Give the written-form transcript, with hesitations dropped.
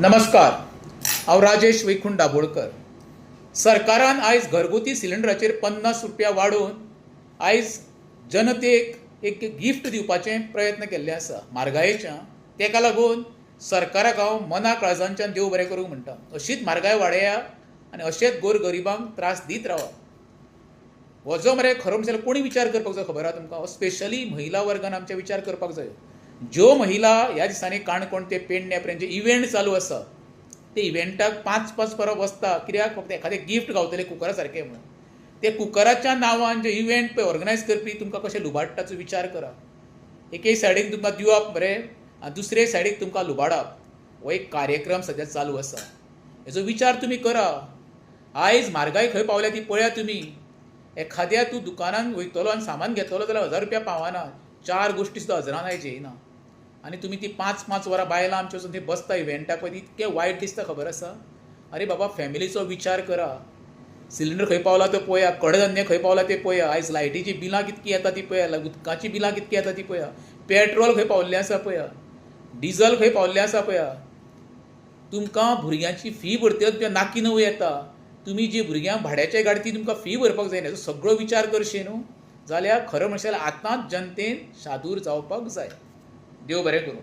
नमस्कार, हांव राजेश वैकुंठ दाबोळकर. सरकारान आयज घरगुती सिलिंडराचेर 50 रुपया वाडोवन आयज जनतेक एक गिफ्ट दिवपाचे प्रयत्न केल्ले आसा म्हारगायेच्या. तेका लागून सरकाराक हांव मना काळजांच्यान देव बरें करूं म्हणटा. अशीच म्हारगाय वाडया आनी अशेंच गोरगरिबांक त्रास दीत रावा. हो जो मरे खरो म्हणजे कोणी विचार करपाक जाय खबर आहा तुमकां? स्पेशली महिला वर्गान आमचे विचार करपाक जाय. ज्यो महिला ह्या दिसांनी काणकोण ते पेडण्या पर्यंत जे इव्हेंट चालू आसा ते इव्हेंटाक 5-5 परब वसता. कित्याक? फक्त एखादें गिफ्ट गावतलें कुकरा सारकें म्हणून. ते कुकराच्या नांवान जे इव्हेंट पळय ऑर्गनायज करपी तुमकां कशें लुबाडटाचो विचार करा. एके सायडीक तुमकां दिवप बरें आनी दुसरे सायडीक तुमकां लुबाडप. हो एक कार्यक्रम सद्या चालू आसा. हेजो विचार तुमी करा. आयज म्हारगाय खंय पावल्या ती पळया तुमी. एखाद्या तूं दुकानान वयतलो आनी सामान घेतलो जाल्यार 1000 रुपया पावना. 4 गोश्टी सुद्दां हजरान आयज येयना. आनी तुमी ती 5-5 वरां बायलां आमची वचून थंय बसता इव्हेंटाक पळय. इतकें वायट दिसता खबर आसा. अरे बाबा, फॅमिलीचो विचार करा. सिलिंडर खंय पावला तो पळया, कडधान्य खंय पावला ते पळया. आयज लायटीची बिलां कितकी येता ती पळया, उदकाची बिलां कितकी येता ती पळया, पेट्रोल खंय पावल्लें आसा पळया, डिझल खंय पावल्लें आसा पळया. तुमकां भुरग्यांची फी भरतले नाकी नवो येता. तुमी जी भुरग्यांक भाड्याचे गाडी तुमकां फी भरपाक जाय हेजो सगळो विचार करचे न्हू जाल्यार खरें म्हणशार आतांच जनतेन शादूर जावपाक जाय. देव बरें करूं.